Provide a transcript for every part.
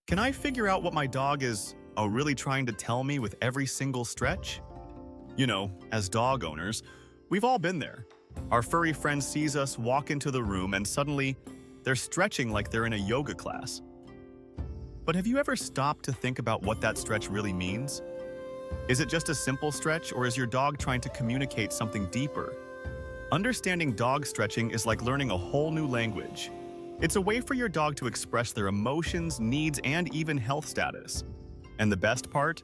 Can I figure out what my dog is really trying to tell me with every single stretch? As dog owners, we've all been there. Our furry friend sees us walk into the room and suddenly they're stretching like they're in a yoga class. But have you ever stopped to think about what that stretch really means? Is it just a simple stretch, or is your dog trying to communicate something deeper? Understanding dog stretching is like learning a whole new language. It's a way for your dog to express their emotions, needs, and even health status. And the best part?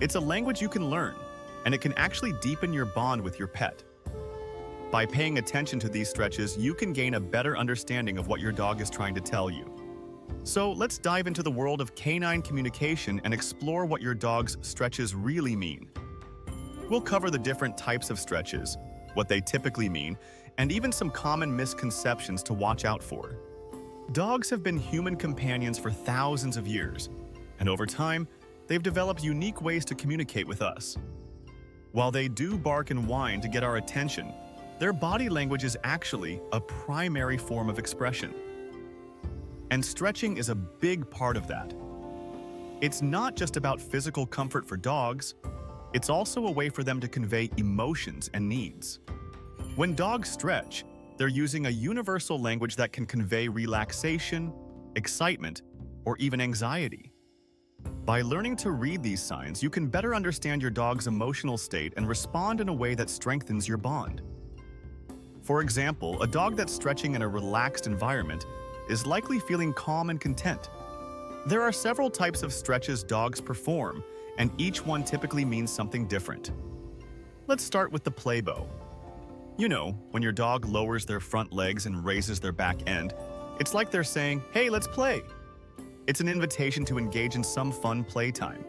It's a language you can learn, and it can actually deepen your bond with your pet. By paying attention to these stretches, you can gain a better understanding of what your dog is trying to tell you. So let's dive into the world of canine communication and explore what your dog's stretches really mean. We'll cover the different types of stretches, what they typically mean, and even some common misconceptions to watch out for. Dogs have been human companions for thousands of years, and over time, they've developed unique ways to communicate with us. While they do bark and whine to get our attention, their body language is actually a primary form of expression. And stretching is a big part of that. It's not just about physical comfort for dogs, it's also a way for them to convey emotions and needs. When dogs stretch, they're using a universal language that can convey relaxation, excitement, or even anxiety. By learning to read these signs, you can better understand your dog's emotional state and respond in a way that strengthens your bond. For example, a dog that's stretching in a relaxed environment is likely feeling calm and content. There are several types of stretches dogs perform, and each one typically means something different. Let's start with the play bow. When your dog lowers their front legs and raises their back end, it's like they're saying, "Hey, let's play." It's an invitation to engage in some fun playtime.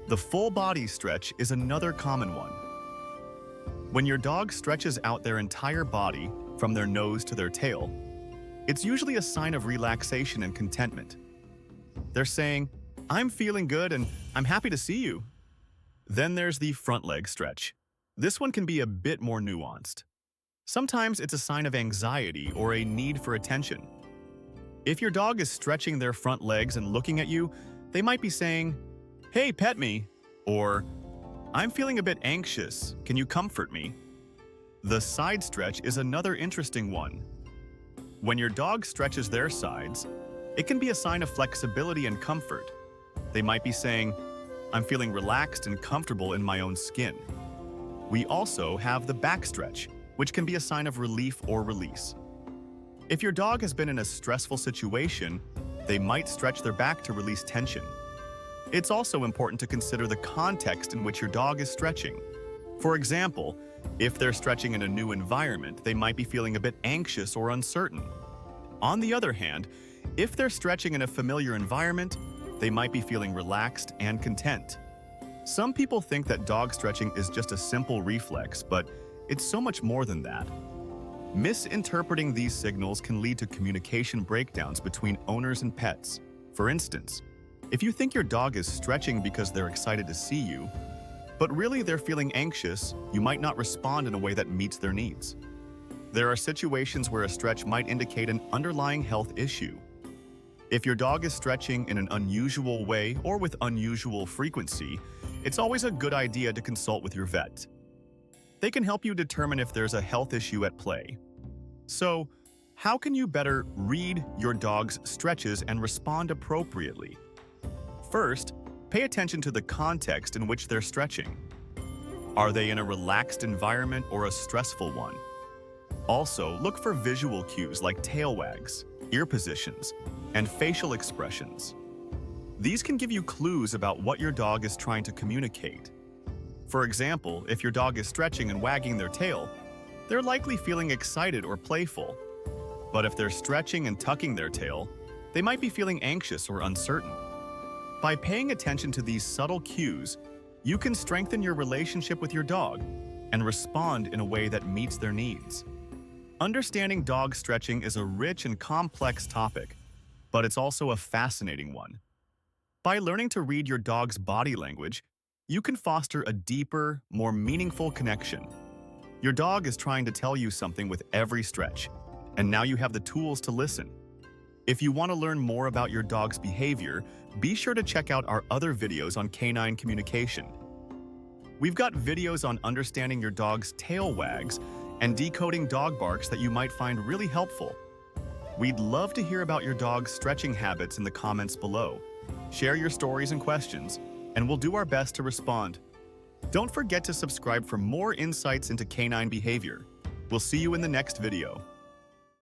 The full body stretch is another common one. When your dog stretches out their entire body, from their nose to their tail, it's usually a sign of relaxation and contentment. They're saying, "I'm feeling good and I'm happy to see you." Then there's the front leg stretch. This one can be a bit more nuanced. Sometimes it's a sign of anxiety or a need for attention. If your dog is stretching their front legs and looking at you, they might be saying, "Hey, pet me," or "I'm feeling a bit anxious, can you comfort me?" The side stretch is another interesting one. When your dog stretches their sides, it can be a sign of flexibility and comfort. They might be saying, "I'm feeling relaxed and comfortable in my own skin." We also have the back stretch, which can be a sign of relief or release. If your dog has been in a stressful situation, they might stretch their back to release tension. It's also important to consider the context in which your dog is stretching. For example, if they're stretching in a new environment, they might be feeling a bit anxious or uncertain. On the other hand, if they're stretching in a familiar environment, they might be feeling relaxed and content. Some people think that dog stretching is just a simple reflex, but it's so much more than that. Misinterpreting these signals can lead to communication breakdowns between owners and pets. For instance, if you think your dog is stretching because they're excited to see you, but really they're feeling anxious, you might not respond in a way that meets their needs. There are situations where a stretch might indicate an underlying health issue. If your dog is stretching in an unusual way or with unusual frequency, it's always a good idea to consult with your vet. They can help you determine if there's a health issue at play. So, how can you better read your dog's stretches and respond appropriately? First, pay attention to the context in which they're stretching. Are they in a relaxed environment or a stressful one? Also, look for visual cues like tail wags, ear positions, and facial expressions. These can give you clues about what your dog is trying to communicate. For example, if your dog is stretching and wagging their tail, they're likely feeling excited or playful. But if they're stretching and tucking their tail, they might be feeling anxious or uncertain. By paying attention to these subtle cues, you can strengthen your relationship with your dog and respond in a way that meets their needs. Understanding dog stretching is a rich and complex topic, but it's also a fascinating one. By learning to read your dog's body language, you can foster a deeper, more meaningful connection. Your dog is trying to tell you something with every stretch, and now you have the tools to listen. If you want to learn more about your dog's behavior, be sure to check out our other videos on canine communication. We've got videos on understanding your dog's tail wags and decoding dog barks that you might find really helpful. We'd love to hear about your dog's stretching habits in the comments below. Share your stories and questions, and we'll do our best to respond. Don't forget to subscribe for more insights into canine behavior. We'll see you in the next video.